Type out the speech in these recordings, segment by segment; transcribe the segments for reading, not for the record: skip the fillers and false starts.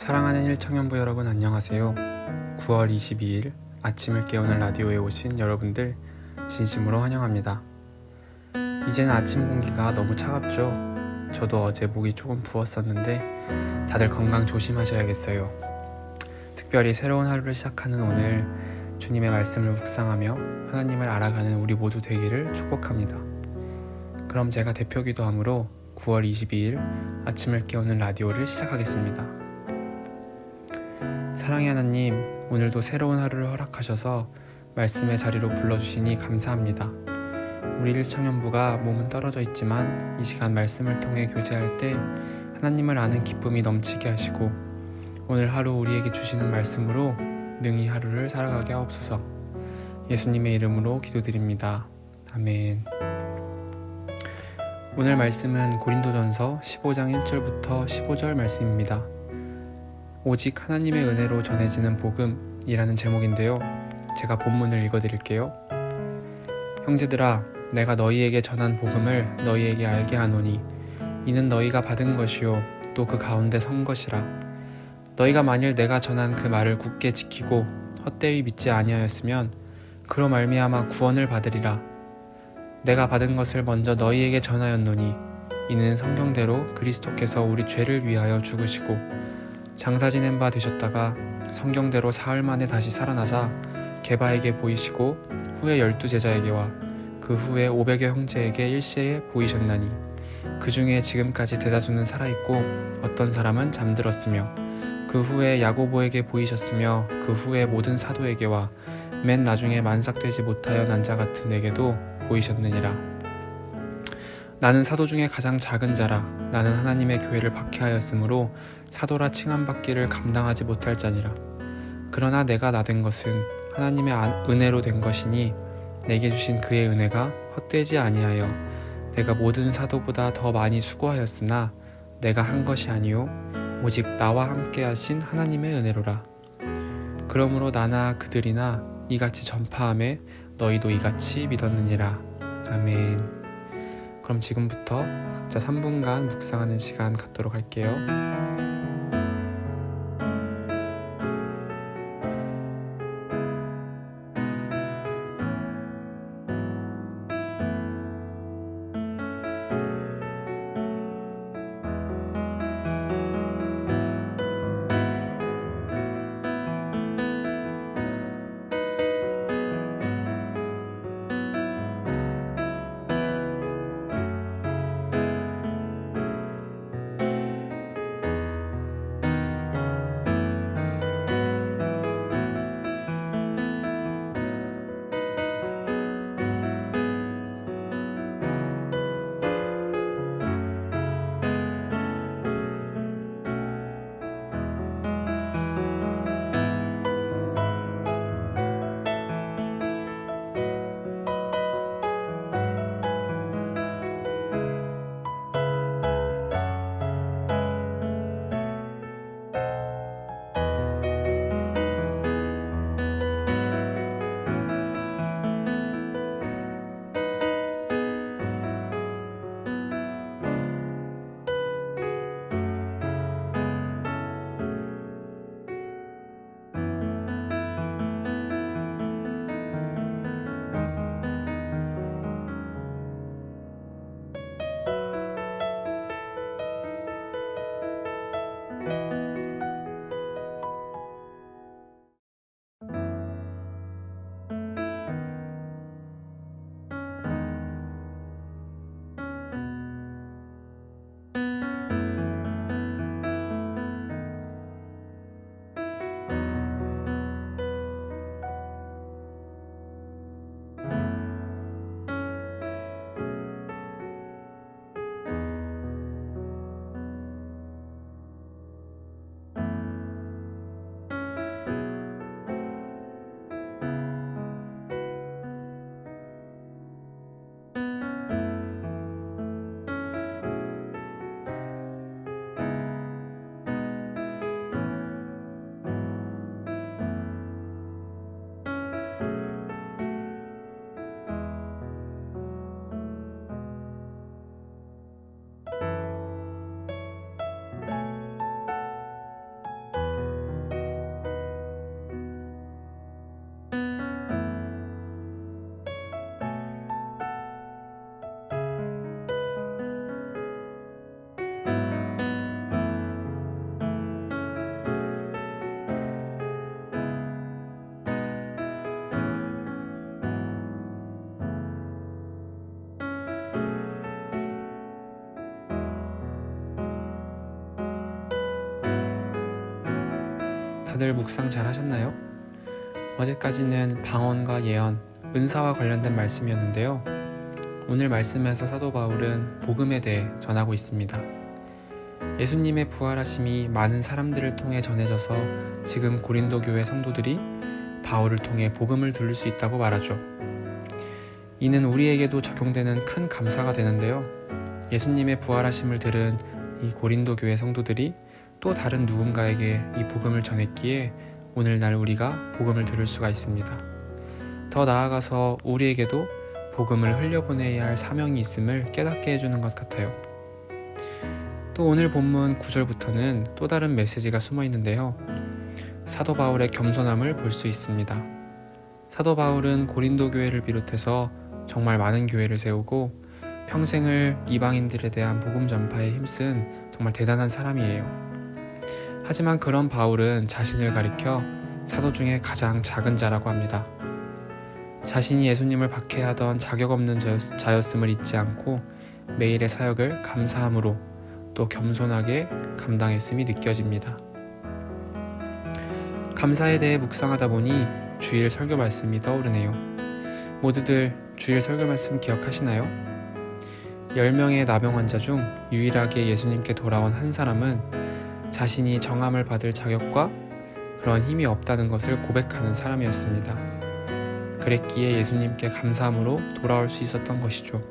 사랑하는 1청년부 여러분 안녕하세요. 9월 22일 아침을 깨우는 라디오에 오신 여러분들 진심으로 환영합니다. 이제는 아침 공기가 너무 차갑죠? 저도 어제 목이 조금 부었었는데 다들 건강 조심하셔야겠어요. 특별히 새로운 하루를 시작하는 오늘 주님의 말씀을 묵상하며 하나님을 알아가는 우리 모두 되기를 축복합니다. 그럼 제가 대표 기도함으로 9월 22일 아침을 깨우는 라디오를 시작하겠습니다. 사랑의 하나님, 오늘도 새로운 하루를 허락하셔서 말씀의 자리로 불러주시니 감사합니다. 우리 1청년부가 몸은 떨어져 있지만 이 시간 말씀을 통해 교제할 때 하나님을 아는 기쁨이 넘치게 하시고 오늘 하루 우리에게 주시는 말씀으로 능히 하루를 살아가게 하옵소서. 예수님의 이름으로 기도드립니다. 아멘. 오늘 말씀은 고린도전서 15장 1절부터 15절 말씀입니다. 오직 하나님의 은혜로 전해지는 복음이라는 제목인데요. 제가 본문을 읽어드릴게요. 형제들아, 내가 너희에게 전한 복음을 너희에게 알게 하노니 이는 너희가 받은 것이요 또 그 가운데 선 것이라. 너희가 만일 내가 전한 그 말을 굳게 지키고 헛되이 믿지 아니하였으면 그로 말미암아 구원을 받으리라. 내가 받은 것을 먼저 너희에게 전하였노니 이는 성경대로 그리스도께서 우리 죄를 위하여 죽으시고 장사 지낸 바 되셨다가 성경대로 사흘 만에 다시 살아나사 게바에게 보이시고 후에 12제자에게와 그 후에 500여 형제에게 일시에 보이셨나니 그 중에 지금까지 대다수는 살아있고 어떤 사람은 잠들었으며 그 후에 야고보에게 보이셨으며 그 후에 모든 사도에게와 맨 나중에 만삭되지 못하여 난 자 같은 내게도 보이셨느니라. 나는 사도 중에 가장 작은 자라. 나는 하나님의 교회를 박해하였으므로 사도라 칭함받기를 감당하지 못할 자니라. 그러나 내가 나된 것은 하나님의 은혜로 된 것이니 내게 주신 그의 은혜가 헛되지 아니하여 내가 모든 사도보다 더 많이 수고하였으나 내가 한 것이 아니요 오직 나와 함께 하신 하나님의 은혜로라. 그러므로 나나 그들이나 이같이 전파하매 너희도 이같이 믿었느니라. 아멘. 그럼 지금부터 각자 3분간 묵상하는 시간 갖도록 할게요. 다들 묵상 잘 하셨나요? 어제까지는 방언과 예언, 은사와 관련된 말씀이었는데요. 오늘 말씀에서 사도 바울은 복음에 대해 전하고 있습니다. 예수님의 부활하심이 많은 사람들을 통해 전해져서 지금 고린도 교회 성도들이 바울을 통해 복음을 들을 수 있다고 말하죠. 이는 우리에게도 적용되는 큰 감사가 되는데요. 예수님의 부활하심을 들은 이 고린도 교회 성도들이 또 다른 누군가에게 이 복음을 전했기에 오늘날 우리가 복음을 들을 수가 있습니다. 더 나아가서 우리에게도 복음을 흘려보내야 할 사명이 있음을 깨닫게 해주는 것 같아요. 또 오늘 본문 9절부터는 또 다른 메시지가 숨어 있는데요. 사도 바울의 겸손함을 볼 수 있습니다. 사도 바울은 고린도 교회를 비롯해서 정말 많은 교회를 세우고 평생을 이방인들에 대한 복음 전파에 힘쓴 정말 대단한 사람이에요. 하지만 그런 바울은 자신을 가리켜 사도 중에 가장 작은 자라고 합니다. 자신이 예수님을 박해하던 자격 없는 자였음을 잊지 않고 매일의 사역을 감사함으로 또 겸손하게 감당했음이 느껴집니다. 감사에 대해 묵상하다 보니 주일 설교 말씀이 떠오르네요. 모두들 주일 설교 말씀 기억하시나요? 10명의 나병 환자 중 유일하게 예수님께 돌아온 한 사람은 자신이 정함을 받을 자격과 그런 힘이 없다는 것을 고백하는 사람이었습니다. 그랬기에 예수님께 감사함으로 돌아올 수 있었던 것이죠.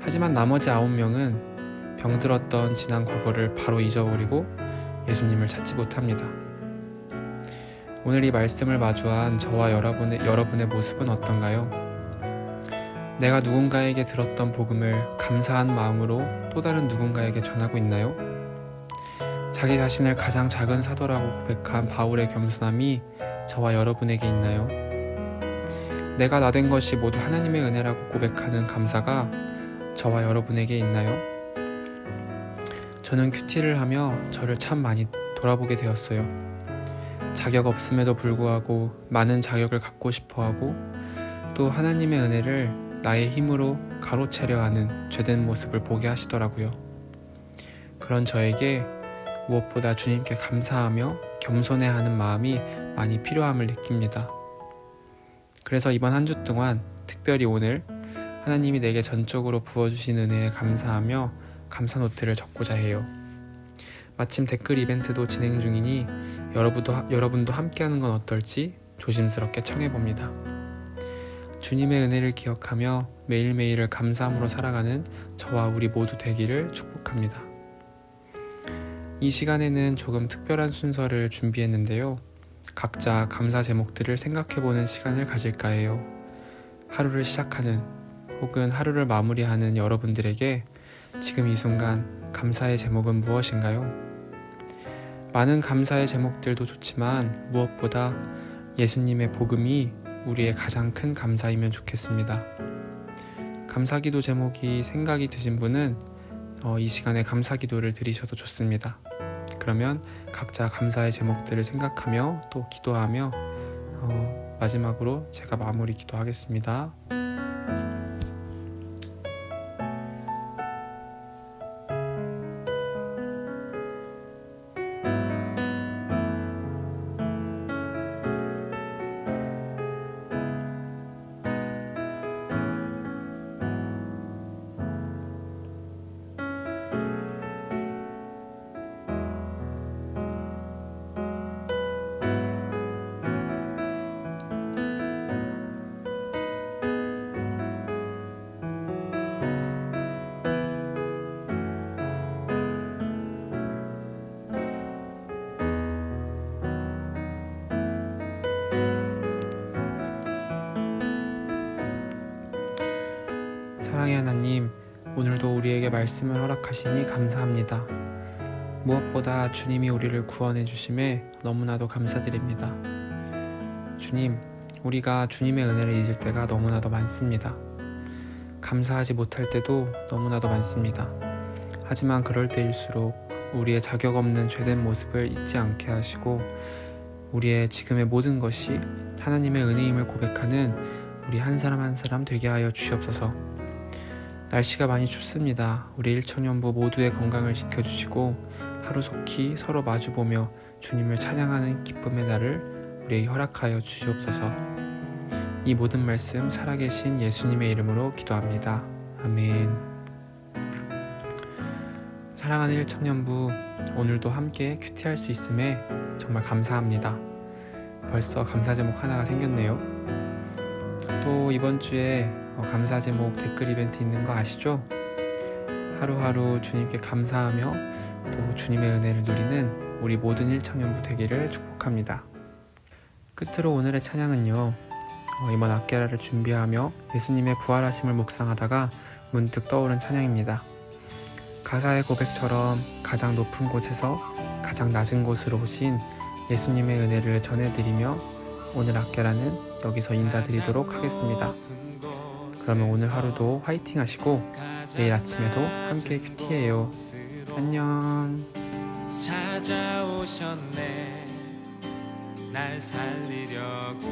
하지만 나머지 9명은 병들었던 지난 과거를 바로 잊어버리고 예수님을 찾지 못합니다. 오늘 이 말씀을 마주한 저와 여러분의 모습은 어떤가요? 내가 누군가에게 들었던 복음을 감사한 마음으로 또 다른 누군가에게 전하고 있나요? 자기 자신을 가장 작은 사도라고 고백한 바울의 겸손함이 저와 여러분에게 있나요? 내가 나된 것이 모두 하나님의 은혜라고 고백하는 감사가 저와 여러분에게 있나요? 저는 큐티를 하며 저를 참 많이 돌아보게 되었어요. 자격 없음에도 불구하고 많은 자격을 갖고 싶어하고 또 하나님의 은혜를 나의 힘으로 가로채려 하는 죄된 모습을 보게 하시더라고요. 그런 저에게 무엇보다 주님께 감사하며 겸손해하는 마음이 많이 필요함을 느낍니다. 그래서 이번 한 주 동안 특별히 오늘 하나님이 내게 전적으로 부어주신 은혜에 감사하며 감사 노트를 적고자 해요. 마침 댓글 이벤트도 진행 중이니 여러분도 함께하는 건 어떨지 조심스럽게 청해봅니다. 주님의 은혜를 기억하며 매일매일을 감사함으로 살아가는 저와 우리 모두 되기를 축복합니다. 이 시간에는 조금 특별한 순서를 준비했는데요. 각자 감사 제목들을 생각해보는 시간을 가질까 해요. 하루를 시작하는 혹은 하루를 마무리하는 여러분들에게 지금 이 순간 감사의 제목은 무엇인가요? 많은 감사의 제목들도 좋지만 무엇보다 예수님의 복음이 우리의 가장 큰 감사이면 좋겠습니다. 감사기도 제목이 생각이 드신 분은 이 시간에 감사기도를 드리셔도 좋습니다. 그러면 각자 감사의 제목들을 생각하며 또 기도하며 마지막으로 제가 마무리 기도하겠습니다. 사랑의 하나님, 오늘도 우리에게 말씀을 허락하시니 감사합니다. 무엇보다 주님이 우리를 구원해 주심에 너무나도 감사드립니다. 주님, 우리가 주님의 은혜를 잊을 때가 너무나도 많습니다. 감사하지 못할 때도 너무나도 많습니다. 하지만 그럴 때일수록 우리의 자격 없는 죄된 모습을 잊지 않게 하시고 우리의 지금의 모든 것이 하나님의 은혜임을 고백하는 우리 한 사람 한 사람 되게 하여 주시옵소서. 날씨가 많이 춥습니다. 우리 일천년부 모두의 건강을 지켜주시고 하루속히 서로 마주보며 주님을 찬양하는 기쁨의 날을 우리에게 허락하여 주시옵소서. 이 모든 말씀 살아계신 예수님의 이름으로 기도합니다. 아멘. 사랑하는 1청년부, 오늘도 함께 큐티할 수 있음에 정말 감사합니다. 벌써 감사 제목 하나가 생겼네요. 또 이번 주에 감사 제목 댓글 이벤트 있는 거 아시죠? 하루하루 주님께 감사하며 또 주님의 은혜를 누리는 우리 모든 1청년부 되기를 축복합니다. 끝으로 오늘의 찬양은요, 이번 악계라를 준비하며 예수님의 부활하심을 묵상하다가 문득 떠오른 찬양입니다. 가사의 고백처럼 가장 높은 곳에서 가장 낮은 곳으로 오신 예수님의 은혜를 전해드리며 오늘 악계라는 여기서 인사드리도록 하겠습니다. 그러면 오늘 하루도 화이팅 하시고 내일 아침에도 함께 큐티해요. 안녕. 찾아오셨네 날 살리려고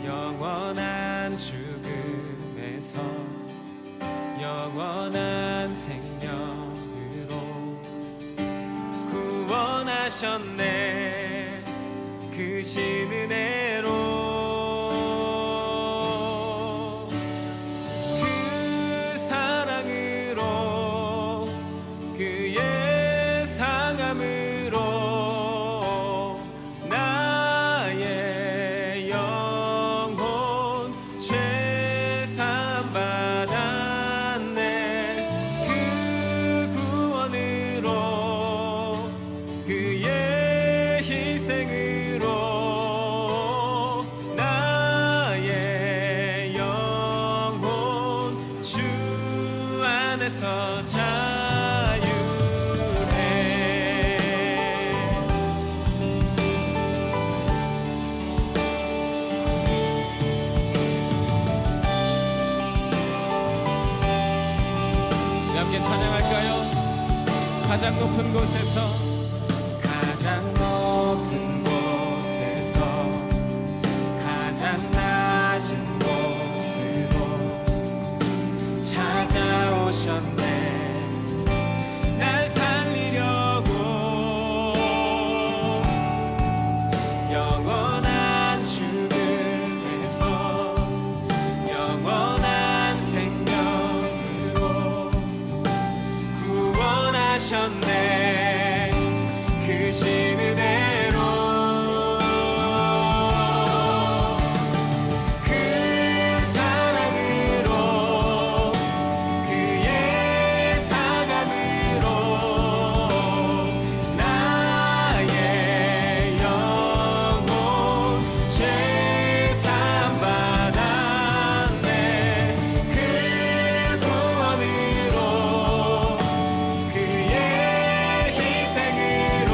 영원한 죽음에서 영원한 생명으로 구원하셨네 그 신 은혜로 그 사랑으로 그의 상함으로 나의 영혼 죄사함 받았네 그 구원으로 그의 희생으로 나의 영혼 주 안에서 자유해 함께 찬양할까요? 가장 높은 곳에서 가장 높은 곳에서 가장 낮은 곳으로 찾아오셨네 날 살리려고 영원한 죽음에서 영원한 생명으로 구원하셨네 그 신 은혜로 그 사랑으로 그의 상함으로 나의 영혼 죄사함 받았네 그 구원으로 그의 희생으로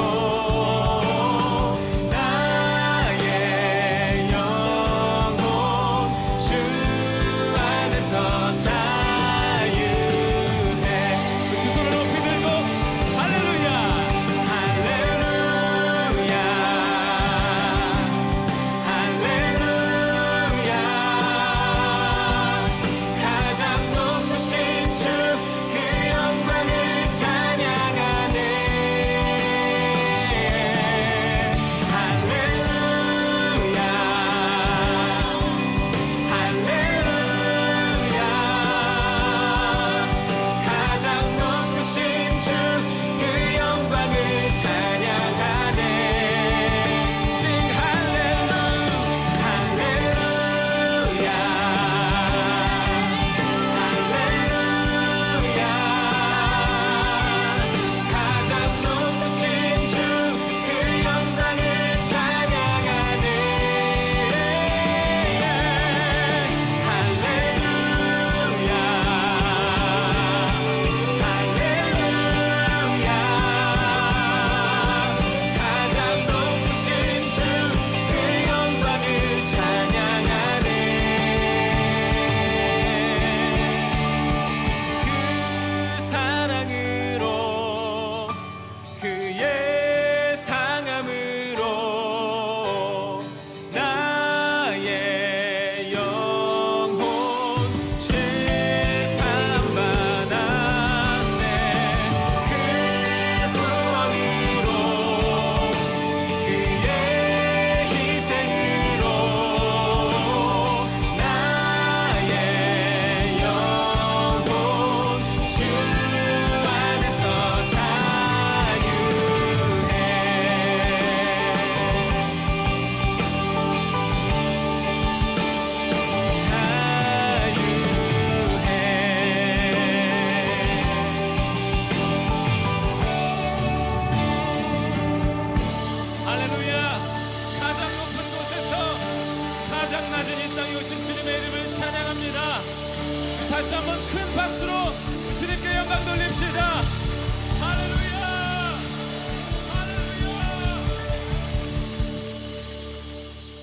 다시 한번 큰 박수로 주님께 영광 돌립시다.